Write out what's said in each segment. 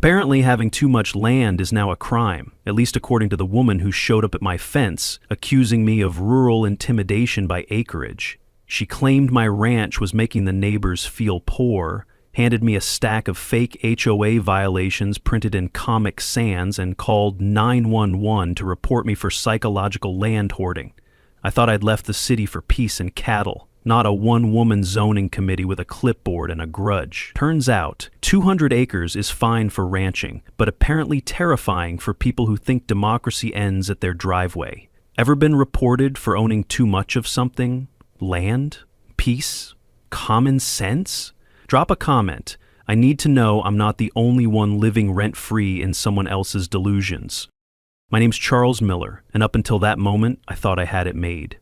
Apparently, having too much land is now a crime, at least according to the woman who showed up at my fence, accusing me of rural intimidation by acreage. She claimed my ranch was making the neighbors feel poor, handed me a stack of fake HOA violations printed in Comic Sans, and called 911 to report me for psychological land hoarding. I thought I'd left the city for peace and cattle, not a one-woman zoning committee with a clipboard and a grudge. Turns out, 200 acres is fine for ranching, but apparently terrifying for people who think democracy ends at their driveway. Ever been reported for owning too much of something? Land? Peace? Common sense? Drop a comment. I need to know I'm not the only one living rent-free in someone else's delusions. My name's Charles Miller, and up until that moment, I thought I had it made.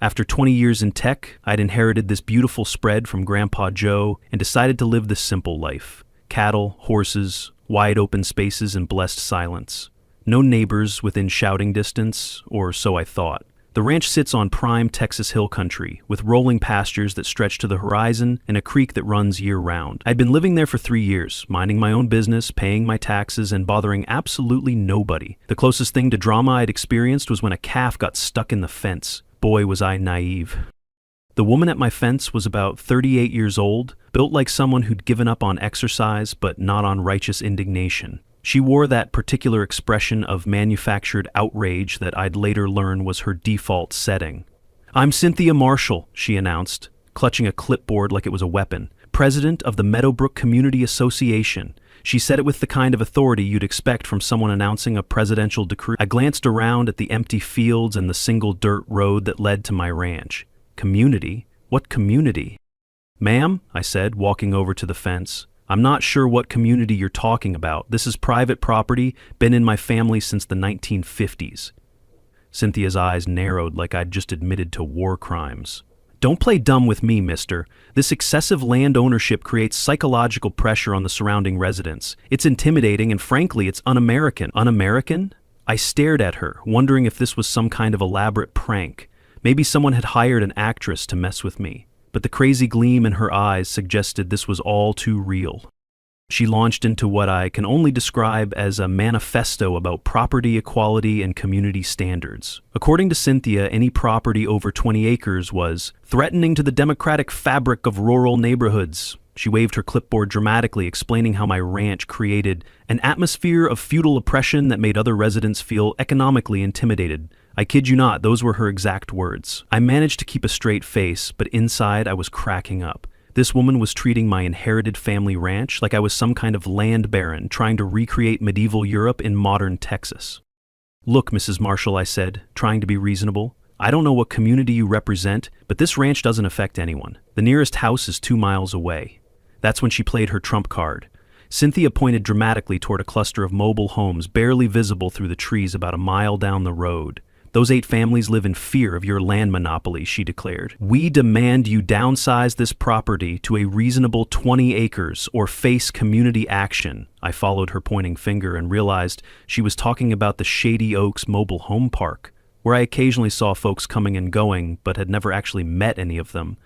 After 20 years in tech, I'd inherited this beautiful spread from Grandpa Joe and decided to live the simple life. Cattle, horses, wide open spaces, and blessed silence. No neighbors within shouting distance, or so I thought. The ranch sits on prime Texas hill country, with rolling pastures that stretch to the horizon and a creek that runs year-round. I'd been living there for 3 years, minding my own business, paying my taxes, and bothering absolutely nobody. The closest thing to drama I'd experienced was when a calf got stuck in the fence. Boy, was I naive. The woman at my fence was about 38 years old, built like someone who'd given up on exercise, but not on righteous indignation. She wore that particular expression of manufactured outrage that I'd later learn was her default setting. "I'm Cynthia Marshall," she announced, clutching a clipboard like it was a weapon, "president of the Meadowbrook Community Association." She said it with the kind of authority you'd expect from someone announcing a presidential decree. I glanced around at the empty fields and the single dirt road that led to my ranch. Community? What community? "Ma'am," I said, walking over to the fence, "I'm not sure what community you're talking about. This is private property, been in my family since the 1950s. Cynthia's eyes narrowed like I'd just admitted to war crimes. "Don't play dumb with me, mister. This excessive land ownership creates psychological pressure on the surrounding residents. It's intimidating and frankly, it's un-American." "Un-American?" I stared at her, wondering if this was some kind of elaborate prank. Maybe someone had hired an actress to mess with me. But the crazy gleam in her eyes suggested this was all too real. She launched into what I can only describe as a manifesto about property equality and community standards. According to Cynthia, any property over 20 acres was threatening to the democratic fabric of rural neighborhoods. She waved her clipboard dramatically, explaining how my ranch created an atmosphere of feudal oppression that made other residents feel economically intimidated. I kid you not, those were her exact words. I managed to keep a straight face, but inside I was cracking up. This woman was treating my inherited family ranch like I was some kind of land baron trying to recreate medieval Europe in modern Texas. "Look, Mrs. Marshall," I said, trying to be reasonable. "I don't know what community you represent, but this ranch doesn't affect anyone. The nearest house is 2 miles away." That's when she played her trump card. Cynthia pointed dramatically toward a cluster of mobile homes barely visible through the trees about a mile down the road. "Those 8 families live in fear of your land monopoly," she declared. "We demand you downsize this property to a reasonable 20 acres or face community action." I followed her pointing finger and realized she was talking about the Shady Oaks mobile home park, where I occasionally saw folks coming and going, but had never actually met any of them.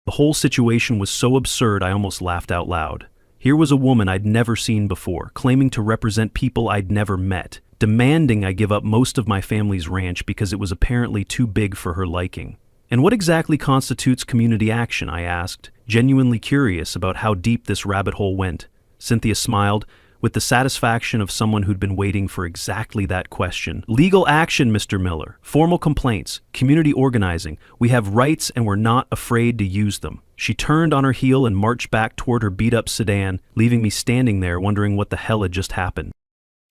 The whole situation was so absurd I almost laughed out loud. Here was a woman I'd never seen before, claiming to represent people I'd never met, demanding I give up most of my family's ranch because it was apparently too big for her liking. "And what exactly constitutes community action?" I asked, genuinely curious about how deep this rabbit hole went. Cynthia smiled, with the satisfaction of someone who'd been waiting for exactly that question. "Legal action, Mr. Miller. Formal complaints, community organizing. We have rights and we're not afraid to use them." She turned on her heel and marched back toward her beat-up sedan, leaving me standing there wondering what the hell had just happened.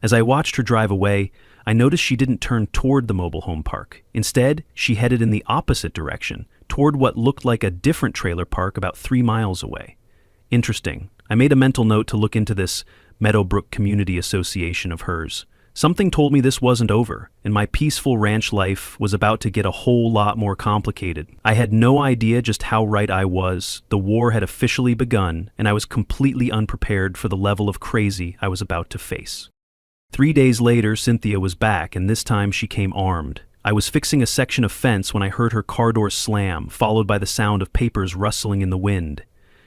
As I watched her drive away, I noticed she didn't turn toward the mobile home park. Instead, she headed in the opposite direction, toward what looked like a different trailer park about 3 miles away. Interesting. I made a mental note to look into this Meadowbrook Community Association of hers. Something told me this wasn't over, and my peaceful ranch life was about to get a whole lot more complicated. I had no idea just how right I was. The war had officially begun, and I was completely unprepared for the level of crazy I was about to face. 3 days later, Cynthia was back, and this time she came armed. I was fixing a section of fence when I heard her car door slam, followed by the sound of papers rustling in the wind.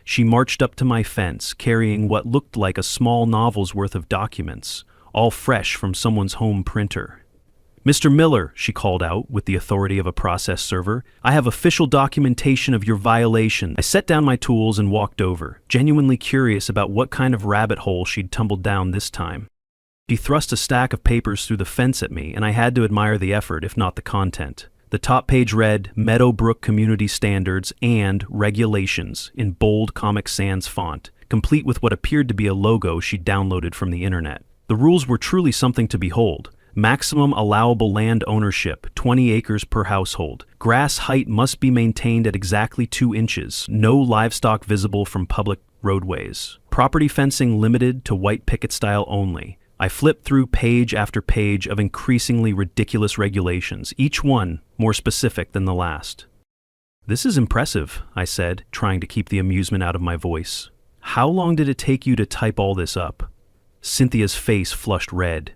She marched up to my fence, carrying what looked like a small novel's worth of documents, all fresh from someone's home printer. "Mr. Miller," she called out with the authority of a process server, "I have official documentation of your violation." I set down my tools and walked over, genuinely curious about what kind of rabbit hole she'd tumbled down this time. She thrust a stack of papers through the fence at me, and I had to admire the effort, if not the content. The top page read, "Meadowbrook Community Standards and Regulations," in bold Comic Sans font, complete with what appeared to be a logo she'd downloaded from the internet. The rules were truly something to behold. Maximum allowable land ownership, 20 acres per household. Grass height must be maintained at exactly 2 inches. No livestock visible from public roadways. Property fencing limited to white picket style only. I flipped through page after page of increasingly ridiculous regulations, each one more specific than the last. "This is impressive," I said, trying to keep the amusement out of my voice. "How long did it take you to type all this up?" Cynthia's face flushed red.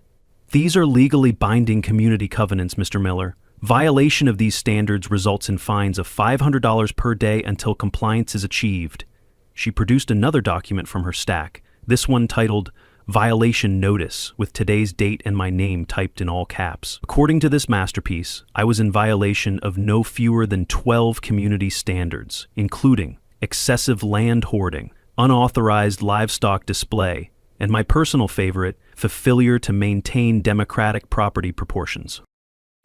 "These are legally binding community covenants, Mr. Miller. Violation of these standards results in fines of $500 per day until compliance is achieved." She produced another document from her stack, this one titled "Violation Notice," with today's date and my name typed in all caps. According to this masterpiece, I was in violation of no fewer than 12 community standards, including excessive land hoarding, unauthorized livestock display, and my personal favorite, failure to maintain democratic property proportions.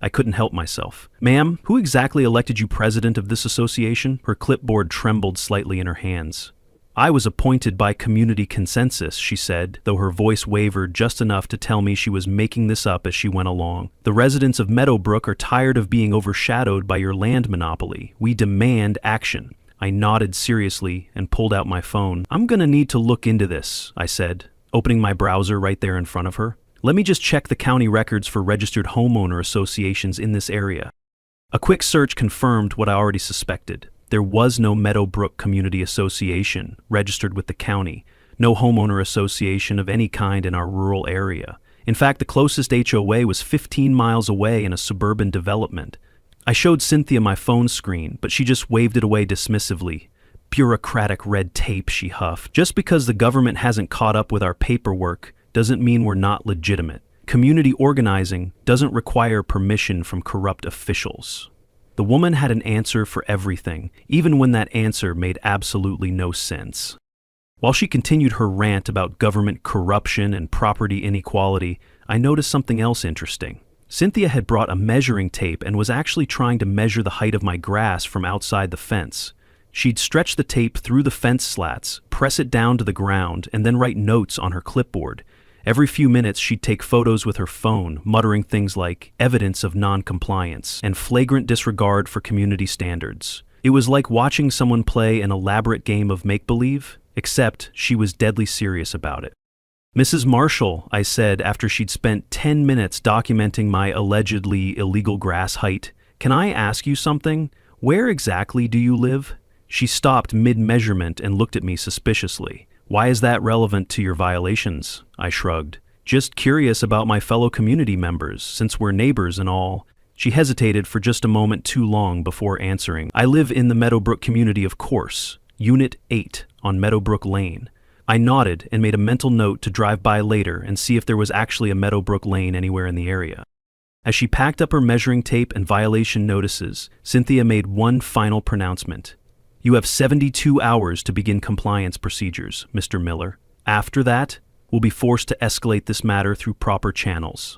I couldn't help myself. "Ma'am, who exactly elected you president of this association?" Her clipboard trembled slightly in her hands. "I was appointed by community consensus," she said, though her voice wavered just enough to tell me she was making this up as she went along. "The residents of Meadowbrook are tired of being overshadowed by your land monopoly. We demand action." I nodded seriously and pulled out my phone. "I'm gonna need to look into this," I said, opening my browser right there in front of her. "Let me just check the county records for registered homeowner associations in this area." A quick search confirmed what I already suspected. There was no Meadowbrook Community Association registered with the county, no homeowner association of any kind in our rural area. In fact, the closest HOA was 15 miles away in a suburban development. I showed Cynthia my phone screen, but she just waved it away dismissively. "Bureaucratic red tape," she huffed. "Just because the government hasn't caught up with our paperwork doesn't mean we're not legitimate. Community organizing doesn't require permission from corrupt officials." The woman had an answer for everything, even when that answer made absolutely no sense. While she continued her rant about government corruption and property inequality, I noticed something else interesting. Cynthia had brought a measuring tape and was actually trying to measure the height of my grass from outside the fence. She'd stretch the tape through the fence slats, press it down to the ground, and then write notes on her clipboard. Every few minutes, she'd take photos with her phone, muttering things like evidence of non-compliance and flagrant disregard for community standards. It was like watching someone play an elaborate game of make-believe, except she was deadly serious about it. "Mrs. Marshall," I said after she'd spent 10 minutes documenting my allegedly illegal grass height, "can I ask you something? Where exactly do you live?" She stopped mid-measurement and looked at me suspiciously. "Why is that relevant to your violations?" I shrugged. "Just curious about my fellow community members, since we're neighbors and all." She hesitated for just a moment too long before answering. "I live in the Meadowbrook community, of course. Unit 8 on Meadowbrook Lane." I nodded and made a mental note to drive by later and see if there was actually a Meadowbrook Lane anywhere in the area. As she packed up her measuring tape and violation notices, Cynthia made one final pronouncement. "You have 72 hours to begin compliance procedures, Mr. Miller. After that, we'll be forced to escalate this matter through proper channels."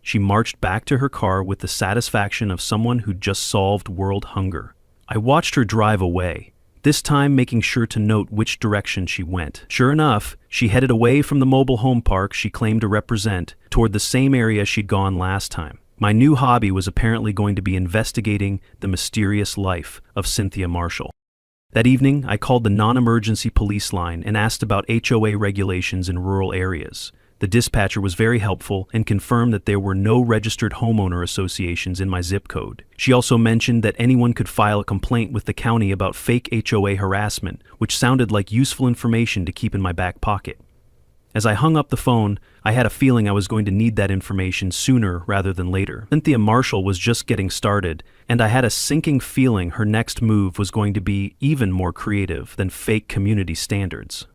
She marched back to her car with the satisfaction of someone who'd just solved world hunger. I watched her drive away, this time making sure to note which direction she went. Sure enough, she headed away from the mobile home park she claimed to represent toward the same area she'd gone last time. My new hobby was apparently going to be investigating the mysterious life of Cynthia Marshall. That evening, I called the non-emergency police line and asked about HOA regulations in rural areas. The dispatcher was very helpful and confirmed that there were no registered homeowner associations in my zip code. She also mentioned that anyone could file a complaint with the county about fake HOA harassment, which sounded like useful information to keep in my back pocket. As I hung up the phone, I had a feeling I was going to need that information sooner rather than later. Cynthia Marshall was just getting started, and I had a sinking feeling her next move was going to be even more creative than fake community standards.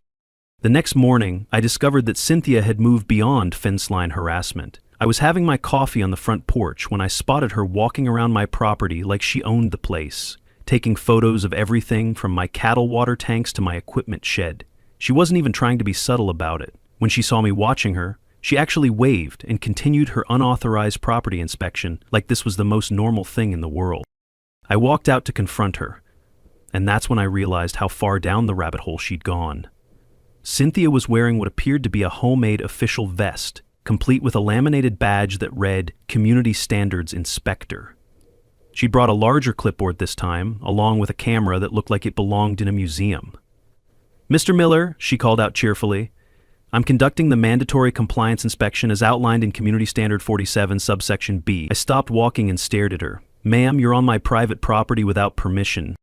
The next morning, I discovered that Cynthia had moved beyond fence line harassment. I was having my coffee on the front porch when I spotted her walking around my property like she owned the place, taking photos of everything from my cattle water tanks to my equipment shed. She wasn't even trying to be subtle about it. When she saw me watching her, she actually waved and continued her unauthorized property inspection like this was the most normal thing in the world. I walked out to confront her, and that's when I realized how far down the rabbit hole she'd gone. Cynthia was wearing what appeared to be a homemade official vest, complete with a laminated badge that read Community Standards Inspector. She'd brought a larger clipboard this time, along with a camera that looked like it belonged in a museum. "Mr. Miller," she called out cheerfully, "I'm conducting the mandatory compliance inspection as outlined in Community Standard 47, subsection B." I stopped walking and stared at her. "Ma'am, you're on my private property without permission."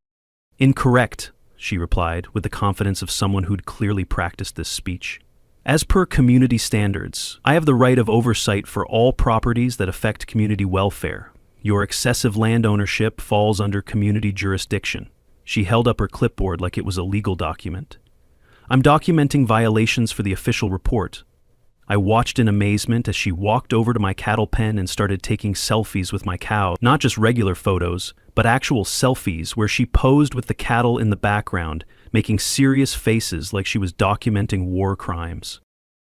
"Incorrect," she replied, with the confidence of someone who'd clearly practiced this speech. "As per community standards, I have the right of oversight for all properties that affect community welfare. Your excessive land ownership falls under community jurisdiction." She held up her clipboard like it was a legal document. "I'm documenting violations for the official report." I watched in amazement as she walked over to my cattle pen and started taking selfies with my cow, not just regular photos, but actual selfies where she posed with the cattle in the background, making serious faces like she was documenting war crimes.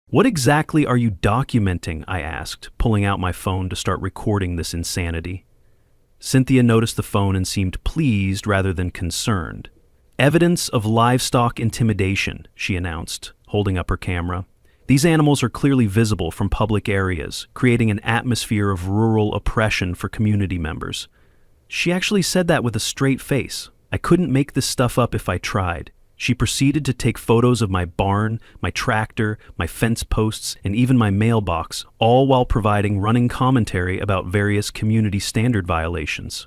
"What exactly are you documenting?" I asked, pulling out my phone to start recording this insanity. Cynthia noticed the phone and seemed pleased rather than concerned. "Evidence of livestock intimidation," she announced, holding up her camera. "These animals are clearly visible from public areas, creating an atmosphere of rural oppression for community members." She actually said that with a straight face. I couldn't make this stuff up if I tried. She proceeded to take photos of my barn, my tractor, my fence posts, and even my mailbox, all while providing running commentary about various community standard violations.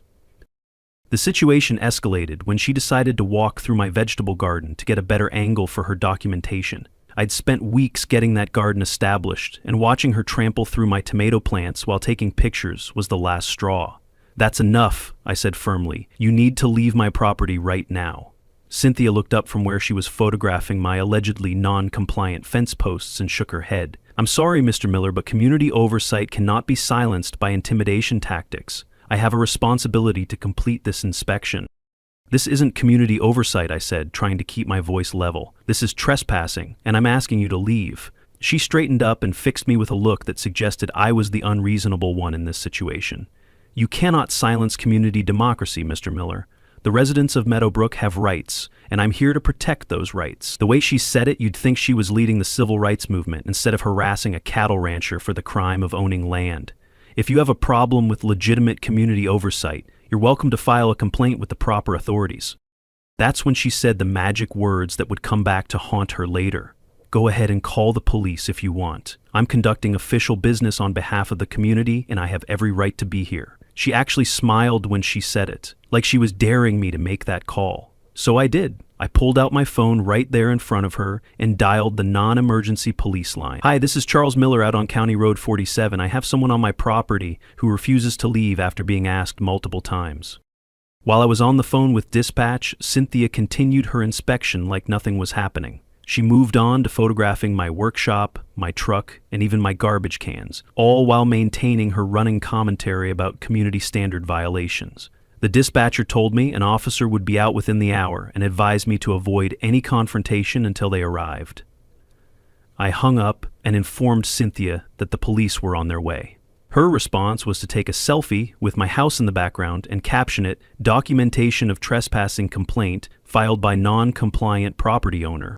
The situation escalated when she decided to walk through my vegetable garden to get a better angle for her documentation. I'd spent weeks getting that garden established, and watching her trample through my tomato plants while taking pictures was the last straw. "That's enough," I said firmly. "You need to leave my property right now." Cynthia looked up from where she was photographing my allegedly non-compliant fence posts and shook her head. "I'm sorry, Mr. Miller, but community oversight cannot be silenced by intimidation tactics. I have a responsibility to complete this inspection." "This isn't community oversight," I said, trying to keep my voice level. "This is trespassing, and I'm asking you to leave." She straightened up and fixed me with a look that suggested I was the unreasonable one in this situation. "You cannot silence community democracy, Mr. Miller. The residents of Meadowbrook have rights, and I'm here to protect those rights." The way she said it, you'd think she was leading the civil rights movement instead of harassing a cattle rancher for the crime of owning land. "If you have a problem with legitimate community oversight, you're welcome to file a complaint with the proper authorities." That's when she said the magic words that would come back to haunt her later. "Go ahead and call the police if you want. I'm conducting official business on behalf of the community, and I have every right to be here." She actually smiled when she said it, like she was daring me to make that call. So I did. I pulled out my phone right there in front of her and dialed the non-emergency police line. "Hi, this is Charles Miller out on County Road 47. I have someone on my property who refuses to leave after being asked multiple times." While I was on the phone with dispatch, Cynthia continued her inspection like nothing was happening. She moved on to photographing my workshop, my truck, and even my garbage cans, all while maintaining her running commentary about community standard violations. The dispatcher told me an officer would be out within the hour and advised me to avoid any confrontation until they arrived. I hung up and informed Cynthia that the police were on their way. Her response was to take a selfie with my house in the background and caption it, "Documentation of trespassing complaint filed by non-compliant property owner."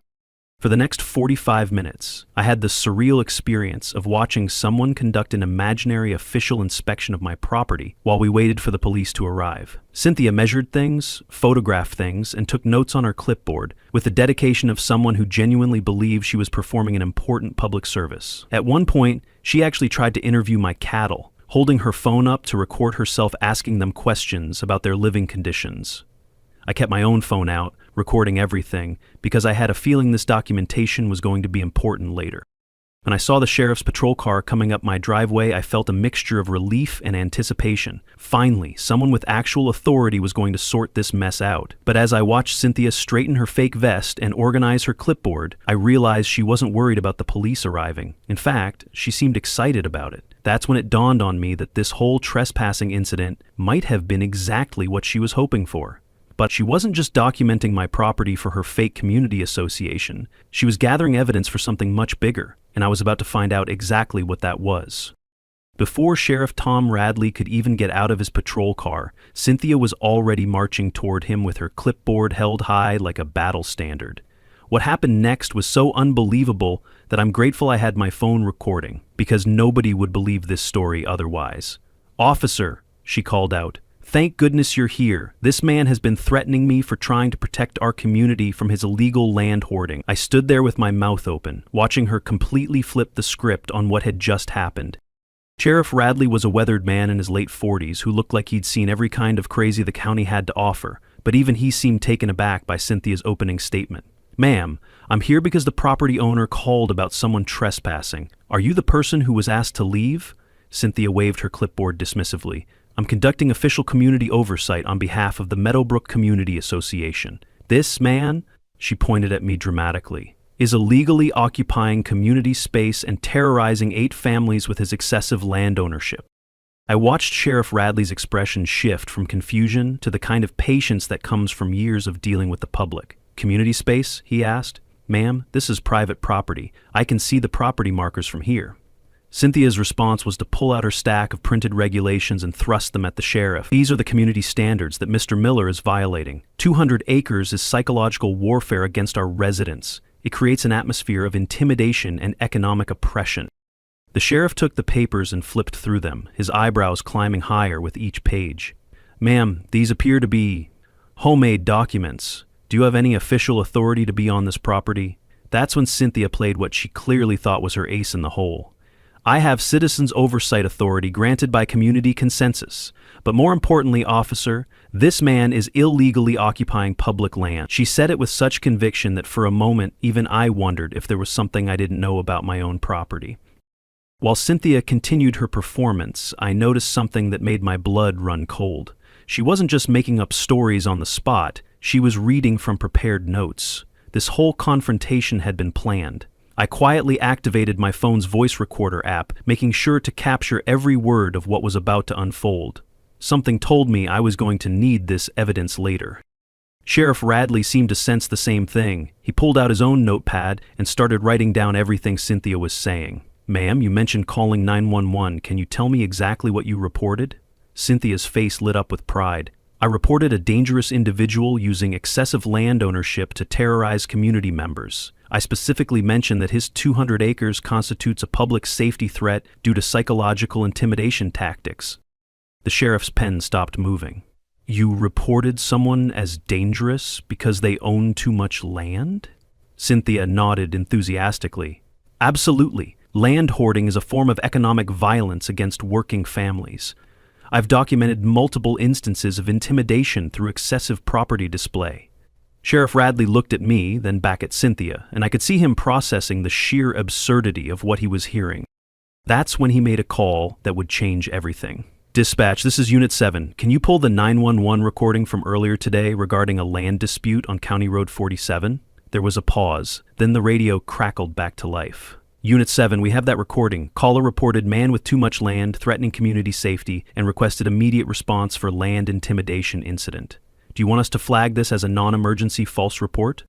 For the next 45 minutes, I had the surreal experience of watching someone conduct an imaginary official inspection of my property while we waited for the police to arrive. Cynthia measured things, photographed things, and took notes on her clipboard with the dedication of someone who genuinely believed she was performing an important public service. At one point, she actually tried to interview my cattle, holding her phone up to record herself asking them questions about their living conditions. I kept my own phone out, recording everything, because I had a feeling this documentation was going to be important later. When I saw the sheriff's patrol car coming up my driveway, I felt a mixture of relief and anticipation. Finally, someone with actual authority was going to sort this mess out. But as I watched Cynthia straighten her fake vest and organize her clipboard, I realized she wasn't worried about the police arriving. In fact, she seemed excited about it. That's when it dawned on me that this whole trespassing incident might have been exactly what she was hoping for. But she wasn't just documenting my property for her fake community association. She was gathering evidence for something much bigger, and I was about to find out exactly what that was. Before Sheriff Tom Radley could even get out of his patrol car, Cynthia was already marching toward him with her clipboard held high like a battle standard. What happened next was so unbelievable that I'm grateful I had my phone recording, because nobody would believe this story otherwise. "Officer," she called out, "thank goodness you're here. This man has been threatening me for trying to protect our community from his illegal land hoarding." I stood there with my mouth open, watching her completely flip the script on what had just happened. Sheriff Radley was a weathered man in his late 40s who looked like he'd seen every kind of crazy the county had to offer, but even he seemed taken aback by Cynthia's opening statement. "Ma'am, I'm here because the property owner called about someone trespassing. Are you the person who was asked to leave?" Cynthia waved her clipboard dismissively. "I'm conducting official community oversight on behalf of the Meadowbrook Community Association. This man," she pointed at me dramatically, "is illegally occupying community space and terrorizing 8 families with his excessive land ownership." I watched Sheriff Radley's expression shift from confusion to the kind of patience that comes from years of dealing with the public. "Community space?" he asked. "Ma'am, this is private property. I can see the property markers from here." Cynthia's response was to pull out her stack of printed regulations and thrust them at the sheriff. "These are the community standards that Mr. Miller is violating. 200 acres is psychological warfare against our residents. It creates an atmosphere of intimidation and economic oppression." The sheriff took the papers and flipped through them, his eyebrows climbing higher with each page. "Ma'am, these appear to be homemade documents. Do you have any official authority to be on this property?" That's when Cynthia played what she clearly thought was her ace in the hole. "I have citizens' oversight authority granted by community consensus. But more importantly, officer, this man is illegally occupying public land." She said it with such conviction that for a moment even I wondered if there was something I didn't know about my own property. While Cynthia continued her performance, I noticed something that made my blood run cold. She wasn't just making up stories on the spot, she was reading from prepared notes. This whole confrontation had been planned. I quietly activated my phone's voice recorder app, making sure to capture every word of what was about to unfold. Something told me I was going to need this evidence later. Sheriff Radley seemed to sense the same thing. He pulled out his own notepad and started writing down everything Cynthia was saying. "Ma'am, you mentioned calling 911. Can you tell me exactly what you reported?" Cynthia's face lit up with pride. "I reported a dangerous individual using excessive land ownership to terrorize community members. I specifically mentioned that his 200 acres constitutes a public safety threat due to psychological intimidation tactics." The sheriff's pen stopped moving. "You reported someone as dangerous because they own too much land?" Cynthia nodded enthusiastically. "Absolutely. Land hoarding is a form of economic violence against working families. I've documented multiple instances of intimidation through excessive property display." Sheriff Radley looked at me, then back at Cynthia, and I could see him processing the sheer absurdity of what he was hearing. That's when he made a call that would change everything. "Dispatch, this is Unit 7. Can you pull the 911 recording from earlier today regarding a land dispute on County Road 47? There was a pause, then the radio crackled back to life. "Unit 7, we have that recording. Caller reported man with too much land, threatening community safety, and requested immediate response for land intimidation incident. Do you want us to flag this as a non-emergency false report?"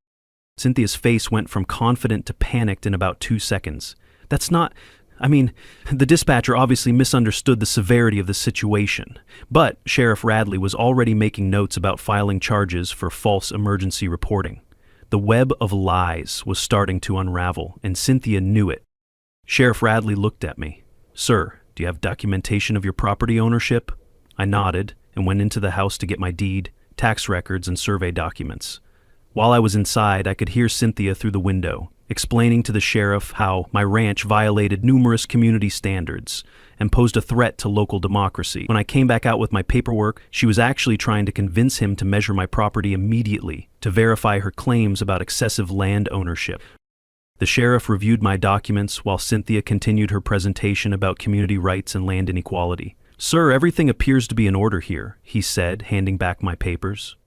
Cynthia's face went from confident to panicked in about 2 seconds. The dispatcher obviously misunderstood the severity of the situation. But Sheriff Radley was already making notes about filing charges for false emergency reporting. The web of lies was starting to unravel, and Cynthia knew it. Sheriff Radley looked at me. "Sir, do you have documentation of your property ownership?" I nodded and went into the house to get my deed, tax records, and survey documents. While I was inside, I could hear Cynthia through the window, explaining to the sheriff how my ranch violated numerous community standards and posed a threat to local democracy. When I came back out with my paperwork, she was actually trying to convince him to measure my property immediately to verify her claims about excessive land ownership. The sheriff reviewed my documents while Cynthia continued her presentation about community rights and land inequality. "Sir, everything appears to be in order here," he said, handing back my papers.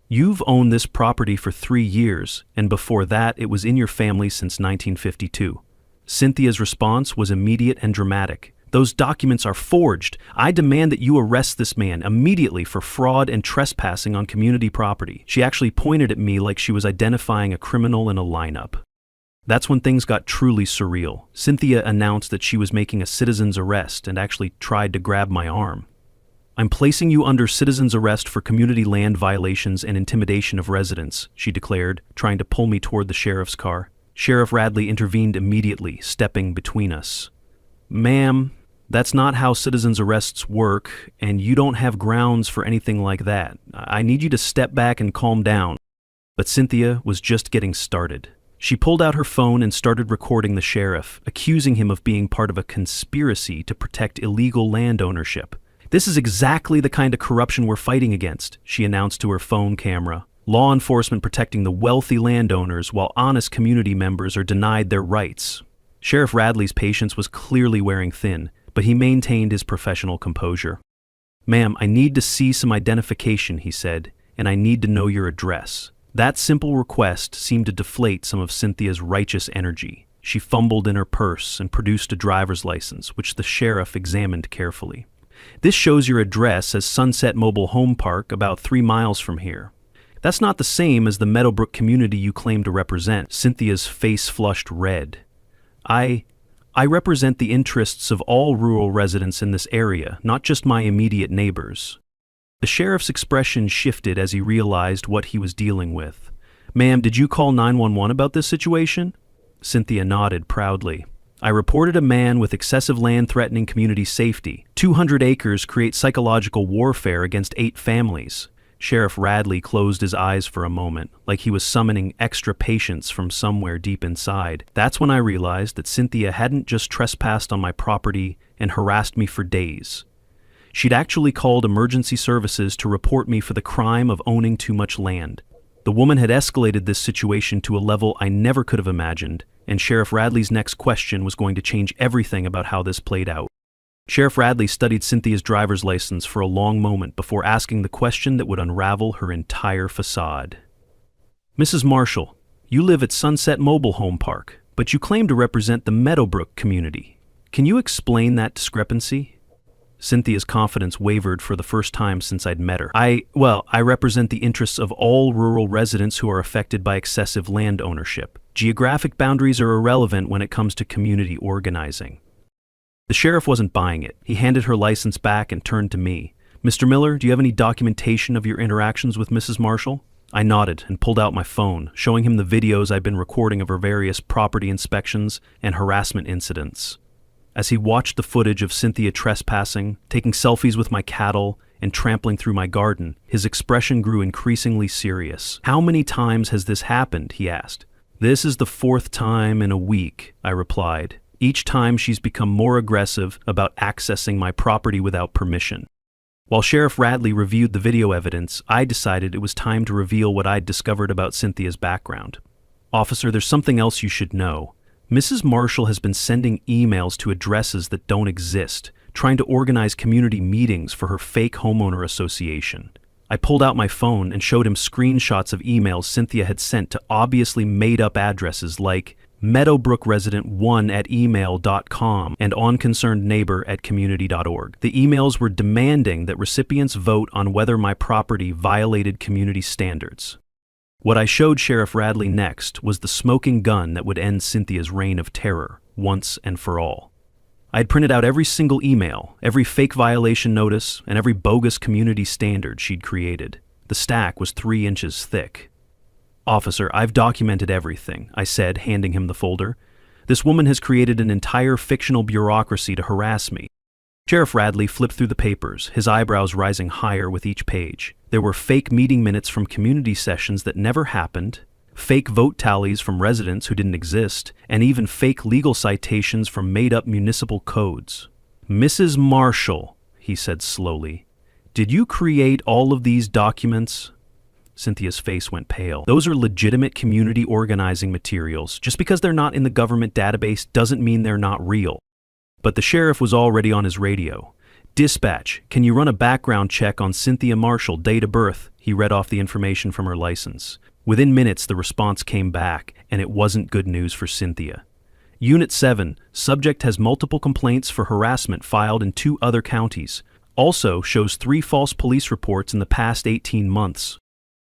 "You've owned this property for 3 years, and before that it was in your family since 1952. Cynthia's response was immediate and dramatic. "Those documents are forged. I demand that you arrest this man immediately for fraud and trespassing on community property." She actually pointed at me like she was identifying a criminal in a lineup. That's when things got truly surreal. Cynthia announced that she was making a citizen's arrest and actually tried to grab my arm. "I'm placing you under citizen's arrest for community land violations and intimidation of residents," she declared, trying to pull me toward the sheriff's car. Sheriff Radley intervened immediately, stepping between us. "Ma'am, that's not how citizen's arrests work, and you don't have grounds for anything like that. I need you to step back and calm down." But Cynthia was just getting started. She pulled out her phone and started recording the sheriff, accusing him of being part of a conspiracy to protect illegal land ownership. "This is exactly the kind of corruption we're fighting against," she announced to her phone camera. "Law enforcement protecting the wealthy landowners while honest community members are denied their rights." Sheriff Radley's patience was clearly wearing thin, but he maintained his professional composure. "Ma'am, I need to see some identification," he said, "and I need to know your address." That simple request seemed to deflate some of Cynthia's righteous energy. She fumbled in her purse and produced a driver's license, which the sheriff examined carefully. "This shows your address as Sunset Mobile Home Park, about 3 miles from here. That's not the same as the Meadowbrook community you claim to represent." Cynthia's face flushed red. I represent the interests of all rural residents in this area, not just my immediate neighbors." The sheriff's expression shifted as he realized what he was dealing with. "Ma'am, did you call 911 about this situation?" Cynthia nodded proudly. "I reported a man with excessive land threatening community safety. 200 acres create psychological warfare against 8 families. Sheriff Radley closed his eyes for a moment, like he was summoning extra patience from somewhere deep inside. That's when I realized that Cynthia hadn't just trespassed on my property and harassed me for days. She'd actually called emergency services to report me for the crime of owning too much land. The woman had escalated this situation to a level I never could have imagined, and Sheriff Radley's next question was going to change everything about how this played out. Sheriff Radley studied Cynthia's driver's license for a long moment before asking the question that would unravel her entire facade. "Mrs. Marshall, you live at Sunset Mobile Home Park, but you claim to represent the Meadowbrook community. Can you explain that discrepancy?" Cynthia's confidence wavered for the first time since I'd met her. I represent the interests of all rural residents who are affected by excessive land ownership. Geographic boundaries are irrelevant when it comes to community organizing." The sheriff wasn't buying it. He handed her license back and turned to me. "Mr. Miller, do you have any documentation of your interactions with Mrs. Marshall?" I nodded and pulled out my phone, showing him the videos I'd been recording of her various property inspections and harassment incidents. As he watched the footage of Cynthia trespassing, taking selfies with my cattle, and trampling through my garden, his expression grew increasingly serious. "How many times has this happened?" he asked. "This is the 4th time in a week," I replied. "Each time she's become more aggressive about accessing my property without permission." While Sheriff Radley reviewed the video evidence, I decided it was time to reveal what I'd discovered about Cynthia's background. "Officer, there's something else you should know. Mrs. Marshall has been sending emails to addresses that don't exist, trying to organize community meetings for her fake homeowner association." I pulled out my phone and showed him screenshots of emails Cynthia had sent to obviously made-up addresses like meadowbrookresident1@email.com and onconcernedneighbor@community.org. The emails were demanding that recipients vote on whether my property violated community standards. What I showed Sheriff Radley next was the smoking gun that would end Cynthia's reign of terror, once and for all. I had printed out every single email, every fake violation notice, and every bogus community standard she'd created. The stack was 3 inches thick. "Officer, I've documented everything," I said, handing him the folder. "This woman has created an entire fictional bureaucracy to harass me." Sheriff Radley flipped through the papers, his eyebrows rising higher with each page. There were fake meeting minutes from community sessions that never happened, fake vote tallies from residents who didn't exist, and even fake legal citations from made-up municipal codes. "Mrs. Marshall," he said slowly, "did you create all of these documents?" Cynthia's face went pale. Those are legitimate community organizing materials. Just because they're not in the government database doesn't mean they're not real. But the sheriff was already on his radio. Dispatch, can you run a background check on Cynthia Marshall, date of birth? He read off the information from her license. Within minutes, the response came back, and it wasn't good news for Cynthia. Unit 7, subject has multiple complaints for harassment filed in 2 other counties. Also shows 3 false police reports in the past 18 months.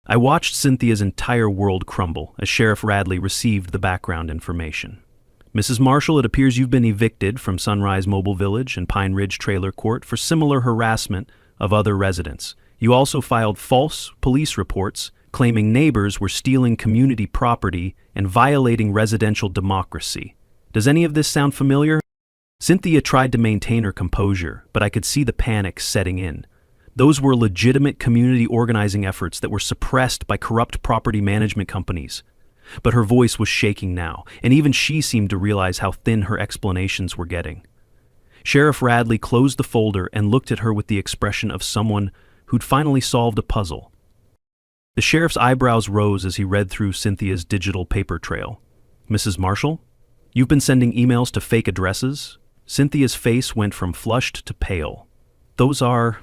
I watched Cynthia's entire world crumble as Sheriff Radley received the background information. Mrs. Marshall, it appears you've been evicted from Sunrise Mobile Village and Pine Ridge Trailer Court for similar harassment of other residents. You also filed false police reports claiming neighbors were stealing community property and violating residential democracy. Does any of this sound familiar? Cynthia tried to maintain her composure, but I could see the panic setting in. Those were legitimate community organizing efforts that were suppressed by corrupt property management companies. But her voice was shaking now, and even she seemed to realize how thin her explanations were getting. Sheriff Radley closed the folder and looked at her with the expression of someone who'd finally solved a puzzle. The sheriff's eyebrows rose as he read through Cynthia's digital paper trail. Mrs. Marshall? You've been sending emails to fake addresses? Cynthia's face went from flushed to pale. Those are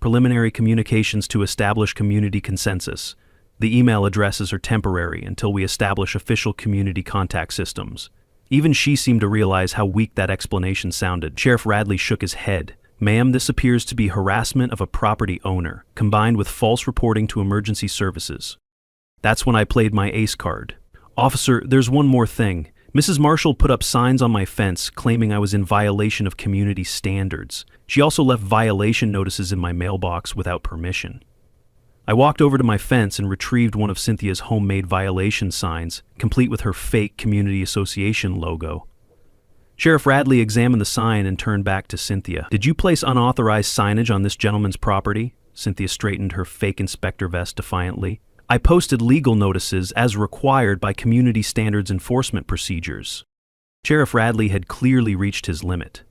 preliminary communications to establish community consensus. The email addresses are temporary until we establish official community contact systems. Even she seemed to realize how weak that explanation sounded. Sheriff Radley shook his head. Ma'am, this appears to be harassment of a property owner, combined with false reporting to emergency services. That's when I played my ace card. Officer, there's one more thing. Mrs. Marshall put up signs on my fence claiming I was in violation of community standards. She also left violation notices in my mailbox without permission. I walked over to my fence and retrieved one of Cynthia's homemade violation signs, complete with her fake community association logo. Sheriff Radley examined the sign and turned back to Cynthia. Did you place unauthorized signage on this gentleman's property? Cynthia straightened her fake inspector vest defiantly. I posted legal notices as required by community standards enforcement procedures. Sheriff Radley had clearly reached his limit.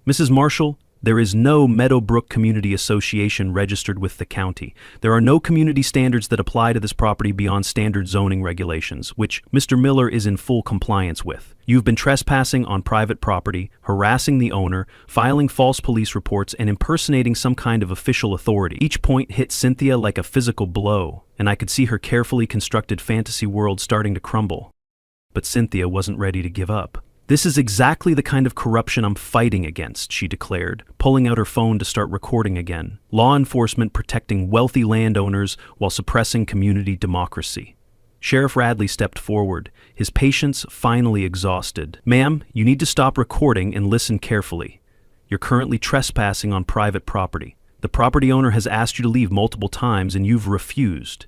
Mrs. Marshall, there is no Meadowbrook Community Association registered with the county. There are no community standards that apply to this property beyond standard zoning regulations, which Mr. Miller is in full compliance with. You've been trespassing on private property, harassing the owner, filing false police reports, and impersonating some kind of official authority. Each point hit Cynthia like a physical blow, and I could see her carefully constructed fantasy world starting to crumble. But Cynthia wasn't ready to give up. This is exactly the kind of corruption I'm fighting against, she declared, pulling out her phone to start recording again. Law enforcement protecting wealthy landowners while suppressing community democracy. Sheriff Radley stepped forward, his patience finally exhausted. Ma'am, you need to stop recording and listen carefully. You're currently trespassing on private property. The property owner has asked you to leave multiple times and you've refused.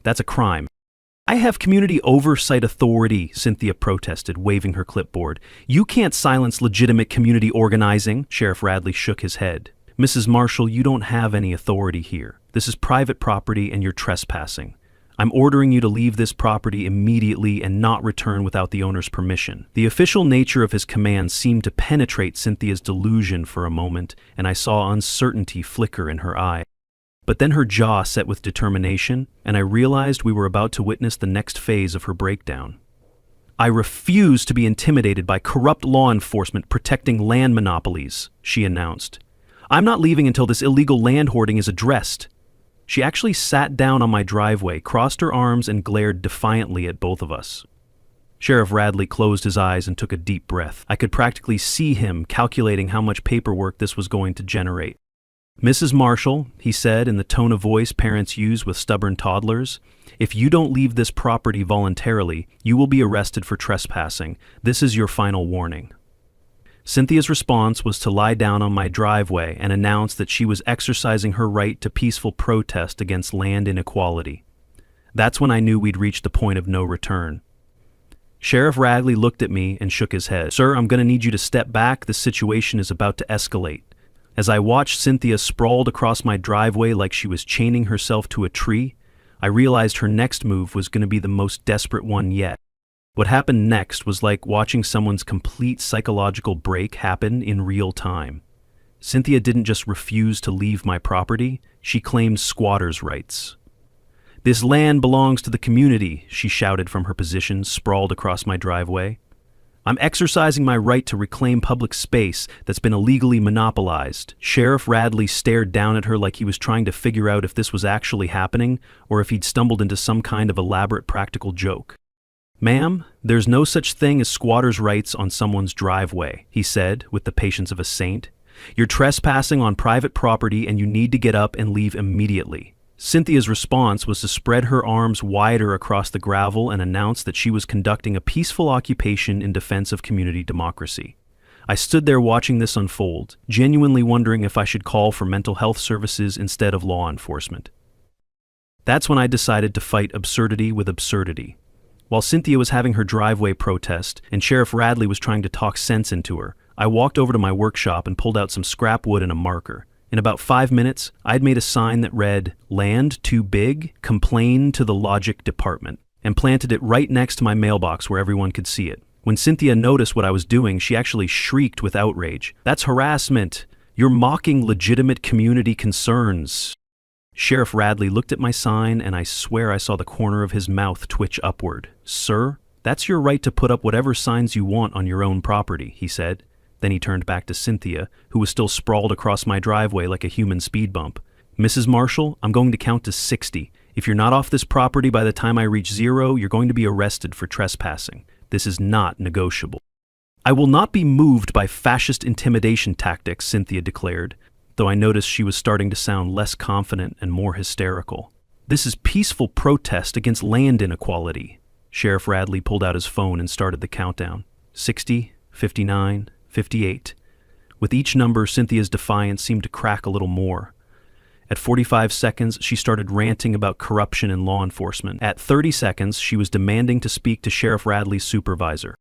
That's a crime. I have community oversight authority, Cynthia protested, waving her clipboard. You can't silence legitimate community organizing. Sheriff Radley shook his head. Mrs. Marshall, you don't have any authority here. This is private property and you're trespassing. I'm ordering you to leave this property immediately and not return without the owner's permission. The official nature of his command seemed to penetrate Cynthia's delusion for a moment, and I saw uncertainty flicker in her eye. But then her jaw set with determination, and I realized we were about to witness the next phase of her breakdown. I refuse to be intimidated by corrupt law enforcement protecting land monopolies, she announced. I'm not leaving until this illegal land hoarding is addressed. She actually sat down on my driveway, crossed her arms, and glared defiantly at both of us. Sheriff Radley closed his eyes and took a deep breath. I could practically see him calculating how much paperwork this was going to generate. Mrs. Marshall, he said in the tone of voice parents use with stubborn toddlers, if you don't leave this property voluntarily, you will be arrested for trespassing. This is your final warning. Cynthia's response was to lie down on my driveway and announce that she was exercising her right to peaceful protest against land inequality. That's when I knew we'd reached the point of no return. Sheriff Radley looked at me and shook his head. Sir, I'm going to need you to step back. The situation is about to escalate. As I watched Cynthia sprawled across my driveway like she was chaining herself to a tree, I realized her next move was going to be the most desperate one yet. What happened next was like watching someone's complete psychological break happen in real time. Cynthia didn't just refuse to leave my property, she claimed squatters' rights. "This land belongs to the community," she shouted from her position, sprawled across my driveway. "I'm exercising my right to reclaim public space that's been illegally monopolized." Sheriff Radley stared down at her like he was trying to figure out if this was actually happening or if he'd stumbled into some kind of elaborate practical joke. "Ma'am, there's no such thing as squatters' rights on someone's driveway," he said with the patience of a saint. "You're trespassing on private property and you need to get up and leave immediately." Cynthia's response was to spread her arms wider across the gravel and announce that she was conducting a peaceful occupation in defense of community democracy. I stood there watching this unfold, genuinely wondering if I should call for mental health services instead of law enforcement. That's when I decided to fight absurdity with absurdity. While Cynthia was having her driveway protest and Sheriff Radley was trying to talk sense into her, I walked over to my workshop and pulled out some scrap wood and a marker. In about 5 minutes, I'd made a sign that read, "Land too big? Complain to the logic department," and planted it right next to my mailbox where everyone could see it. When Cynthia noticed what I was doing, she actually shrieked with outrage. "That's harassment! You're mocking legitimate community concerns." Sheriff Radley looked at my sign, and I swear I saw the corner of his mouth twitch upward. "Sir, that's your right to put up whatever signs you want on your own property," he said. Then he turned back to Cynthia, who was still sprawled across my driveway like a human speed bump. "Mrs. Marshall, I'm going to count to 60. If you're not off this property by the time I reach 0, you're going to be arrested for trespassing. This is not negotiable." "I will not be moved by fascist intimidation tactics," Cynthia declared, though I noticed she was starting to sound less confident and more hysterical. "This is peaceful protest against land inequality." Sheriff Radley pulled out his phone and started the countdown. 60, 59, 58. With each number, Cynthia's defiance seemed to crack a little more. At 45 seconds, she started ranting about corruption in law enforcement. At 30 seconds, she was demanding to speak to Sheriff Radley's supervisor.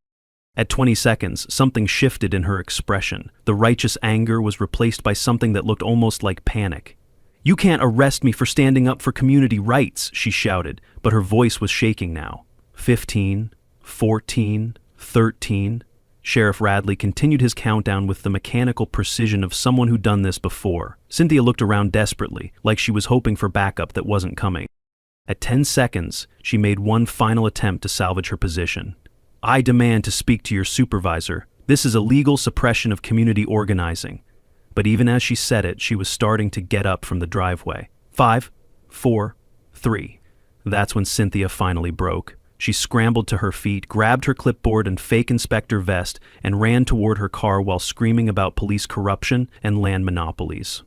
At 20 seconds, something shifted in her expression. The righteous anger was replaced by something that looked almost like panic. "You can't arrest me for standing up for community rights," she shouted, but her voice was shaking now. 15, 14, 13. Sheriff Radley continued his countdown with the mechanical precision of someone who'd done this before. Cynthia looked around desperately, like she was hoping for backup that wasn't coming. At 10 seconds, she made one final attempt to salvage her position. "I demand to speak to your supervisor. This is illegal suppression of community organizing." But even as she said it, she was starting to get up from the driveway. 5, 4, 3. That's when Cynthia finally broke. She scrambled to her feet, grabbed her clipboard and fake inspector vest, and ran toward her car while screaming about police corruption and land monopolies.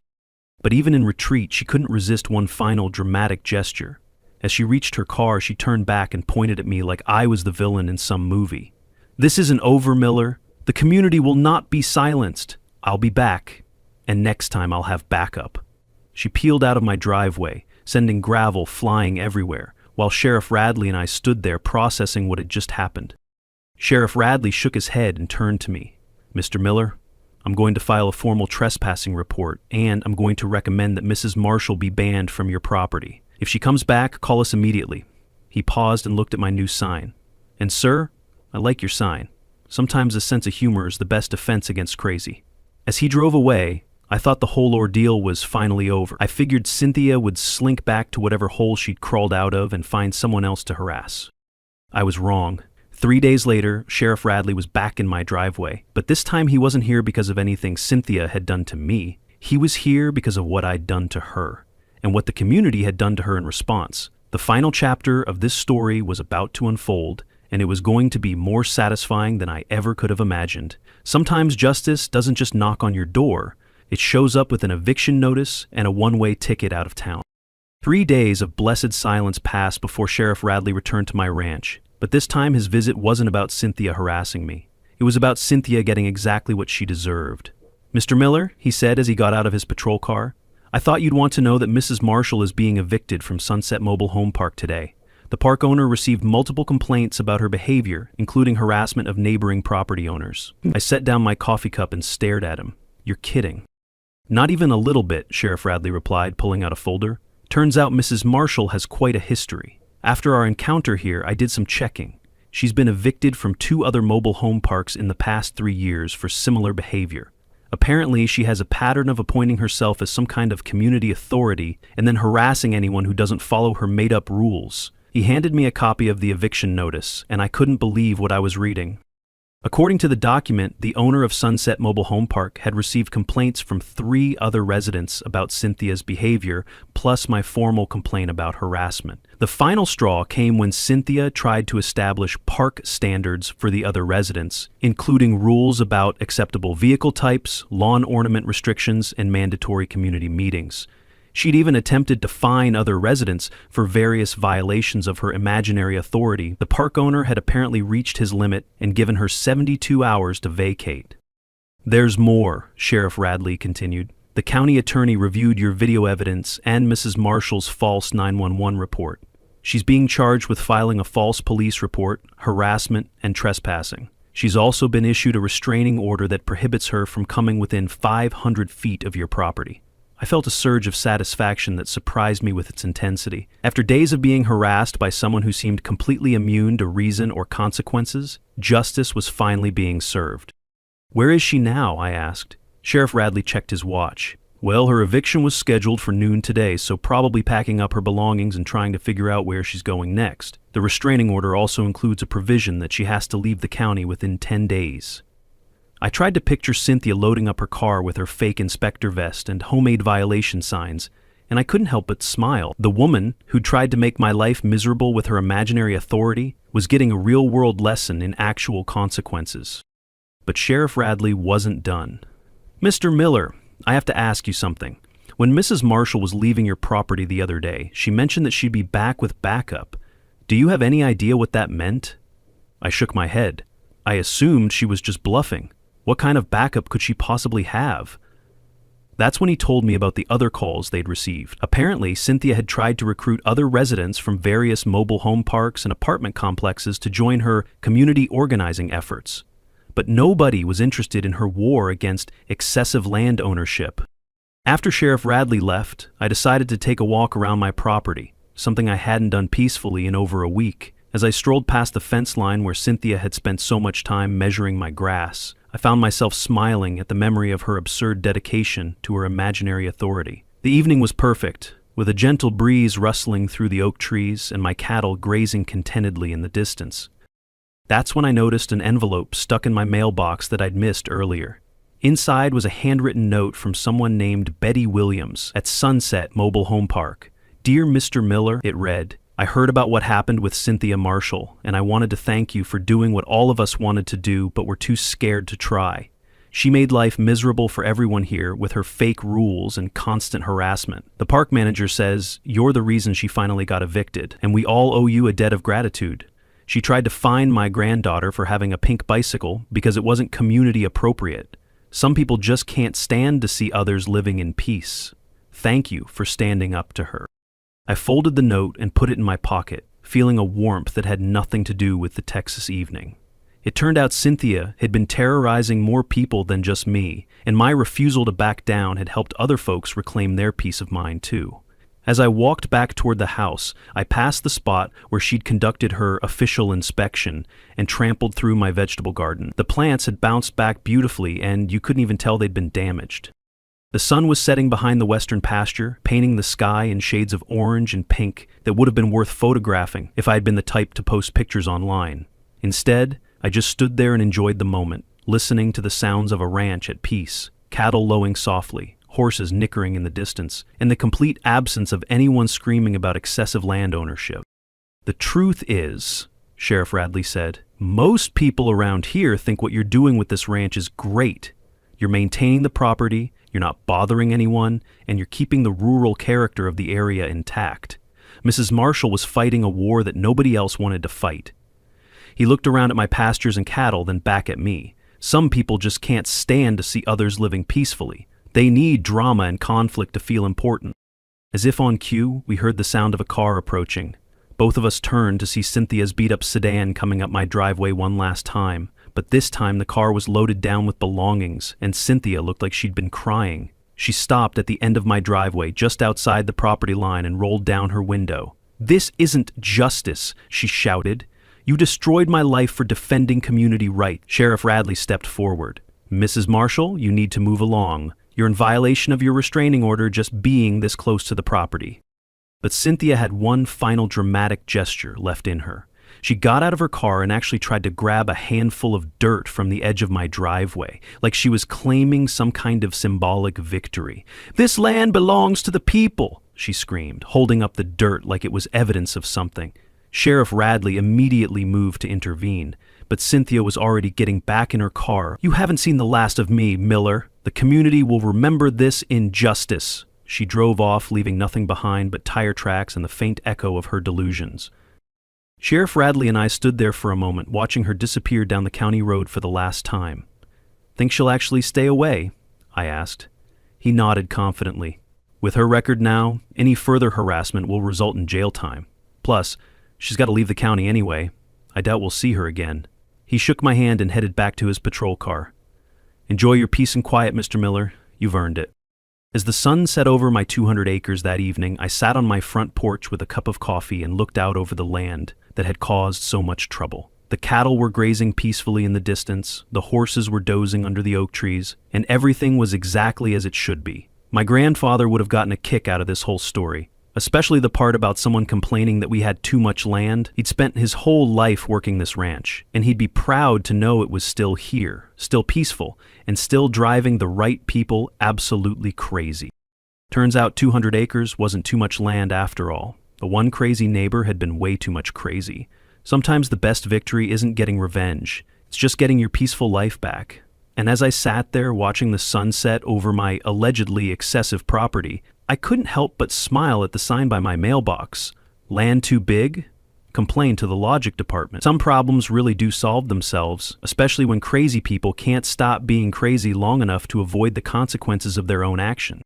But even in retreat, she couldn't resist one final dramatic gesture. As she reached her car, she turned back and pointed at me like I was the villain in some movie. "This isn't over, Miller. The community will not be silenced. I'll be back. And next time I'll have backup." She peeled out of my driveway, sending gravel flying everywhere, while Sheriff Radley and I stood there processing what had just happened. Sheriff Radley shook his head and turned to me. "Mr. Miller, I'm going to file a formal trespassing report, and I'm going to recommend that Mrs. Marshall be banned from your property. If she comes back, call us immediately." He paused and looked at my new sign. "And sir, I like your sign. Sometimes a sense of humor is the best defense against crazy." As he drove away, I thought the whole ordeal was finally over. I figured Cynthia would slink back to whatever hole she'd crawled out of and find someone else to harass. I was wrong. 3 days later, Sheriff Radley was back in my driveway, but this time he wasn't here because of anything Cynthia had done to me. He was here because of what I'd done to her, and what the community had done to her in response. The final chapter of this story was about to unfold, and it was going to be more satisfying than I ever could have imagined. Sometimes justice doesn't just knock on your door. It shows up with an eviction notice and a one-way ticket out of town. 3 days of blessed silence passed before Sheriff Radley returned to my ranch, but this time his visit wasn't about Cynthia harassing me. It was about Cynthia getting exactly what she deserved. "Mr. Miller," he said as he got out of his patrol car, "I thought you'd want to know that Mrs. Marshall is being evicted from Sunset Mobile Home Park today. The park owner received multiple complaints about her behavior, including harassment of neighboring property owners." I set down my coffee cup and stared at him. "You're kidding." "Not even a little bit," Sheriff Radley replied, pulling out a folder. "Turns out Mrs. Marshall has quite a history. After our encounter here, I did some checking. She's been evicted from 2 other mobile home parks in the past 3 years for similar behavior. Apparently, she has a pattern of appointing herself as some kind of community authority and then harassing anyone who doesn't follow her made-up rules. He handed me a copy of the eviction notice, and I couldn't believe what I was reading. According to the document, the owner of Sunset Mobile Home Park had received complaints from 3 other residents about Cynthia's behavior, plus my formal complaint about harassment. The final straw came when Cynthia tried to establish park standards for the other residents, including rules about acceptable vehicle types, lawn ornament restrictions, and mandatory community meetings. She'd even attempted to fine other residents for various violations of her imaginary authority. The park owner had apparently reached his limit and given her 72 hours to vacate. "There's more," Sheriff Radley continued. "The county attorney reviewed your video evidence and Mrs. Marshall's false 911 report. She's being charged with filing a false police report, harassment, and trespassing. She's also been issued a restraining order that prohibits her from coming within 500 feet of your property." I felt a surge of satisfaction that surprised me with its intensity. After days of being harassed by someone who seemed completely immune to reason or consequences, justice was finally being served. "Where is she now?" I asked. Sheriff Radley checked his watch. "Well, her eviction was scheduled for noon today, so probably packing up her belongings and trying to figure out where she's going next. The restraining order also includes a provision that she has to leave the county within 10 days. I tried to picture Cynthia loading up her car with her fake inspector vest and homemade violation signs, and I couldn't help but smile. The woman who tried to make my life miserable with her imaginary authority was getting a real-world lesson in actual consequences. But Sheriff Radley wasn't done. "Mr. Miller, I have to ask you something. When Mrs. Marshall was leaving your property the other day, she mentioned that she'd be back with backup. Do you have any idea what that meant?" I shook my head. I assumed she was just bluffing. What kind of backup could she possibly have? That's when he told me about the other calls they'd received. Apparently, Cynthia had tried to recruit other residents from various mobile home parks and apartment complexes to join her community organizing efforts. But nobody was interested in her war against excessive land ownership. After Sheriff Radley left, I decided to take a walk around my property, something I hadn't done peacefully in over a week. As I strolled past the fence line where Cynthia had spent so much time measuring my grass, I found myself smiling at the memory of her absurd dedication to her imaginary authority. The evening was perfect, with a gentle breeze rustling through the oak trees and my cattle grazing contentedly in the distance. That's when I noticed an envelope stuck in my mailbox that I'd missed earlier. Inside was a handwritten note from someone named Betty Williams at Sunset Mobile Home Park. "Dear Mr. Miller," it read, "I heard about what happened with Cynthia Marshall, and I wanted to thank you for doing what all of us wanted to do but were too scared to try. She made life miserable for everyone here with her fake rules and constant harassment. The park manager says you're the reason she finally got evicted, and we all owe you a debt of gratitude. She tried to fine my granddaughter for having a pink bicycle because it wasn't community appropriate. Some people just can't stand to see others living in peace. Thank you for standing up to her." I folded the note and put it in my pocket, feeling a warmth that had nothing to do with the Texas evening. It turned out Cynthia had been terrorizing more people than just me, and my refusal to back down had helped other folks reclaim their peace of mind too. As I walked back toward the house, I passed the spot where she'd conducted her official inspection and trampled through my vegetable garden. The plants had bounced back beautifully, and you couldn't even tell they'd been damaged. The sun was setting behind the western pasture, painting the sky in shades of orange and pink that would have been worth photographing if I had been the type to post pictures online. Instead, I just stood there and enjoyed the moment, listening to the sounds of a ranch at peace, cattle lowing softly, horses nickering in the distance, and the complete absence of anyone screaming about excessive land ownership. "The truth is," Sheriff Radley said, "most people around here think what you're doing with this ranch is great. You're maintaining the property, you're not bothering anyone, and you're keeping the rural character of the area intact. Mrs. Marshall was fighting a war that nobody else wanted to fight." He looked around at my pastures and cattle, then back at me. "Some people just can't stand to see others living peacefully. They need drama and conflict to feel important." As if on cue, we heard the sound of a car approaching. Both of us turned to see Cynthia's beat-up sedan coming up my driveway one last time, but this time the car was loaded down with belongings, and Cynthia looked like she'd been crying. She stopped at the end of my driveway, just outside the property line, and rolled down her window. "This isn't justice," she shouted. "You destroyed my life for defending community rights." Sheriff Radley stepped forward. "Mrs. Marshall, you need to move along. You're in violation of your restraining order just being this close to the property." But Cynthia had one final dramatic gesture left in her. She got out of her car and actually tried to grab a handful of dirt from the edge of my driveway, like she was claiming some kind of symbolic victory. "This land belongs to the people," she screamed, holding up the dirt like it was evidence of something. Sheriff Radley immediately moved to intervene, but Cynthia was already getting back in her car. "You haven't seen the last of me, Miller. The community will remember this injustice." She drove off, leaving nothing behind but tire tracks and the faint echo of her delusions. Sheriff Radley and I stood there for a moment, watching her disappear down the county road for the last time. "Think she'll actually stay away?" I asked. He nodded confidently. "With her record now, any further harassment will result in jail time. Plus, she's got to leave the county anyway. I doubt we'll see her again." He shook my hand and headed back to his patrol car. "Enjoy your peace and quiet, Mr. Miller. You've earned it." As the sun set over my 200 acres that evening, I sat on my front porch with a cup of coffee and looked out over the land that had caused so much trouble. The cattle were grazing peacefully in the distance, the horses were dozing under the oak trees, and everything was exactly as it should be. My grandfather would have gotten a kick out of this whole story, especially the part about someone complaining that we had too much land. He'd spent his whole life working this ranch, and he'd be proud to know it was still here, still peaceful, and still driving the right people absolutely crazy. Turns out 200 acres wasn't too much land after all. The one crazy neighbor had been way too much crazy. Sometimes the best victory isn't getting revenge, it's just getting your peaceful life back. And as I sat there watching the sunset over my allegedly excessive property, I couldn't help but smile at the sign by my mailbox. "Land too big? Complain to the logic department." Some problems really do solve themselves, especially when crazy people can't stop being crazy long enough to avoid the consequences of their own action.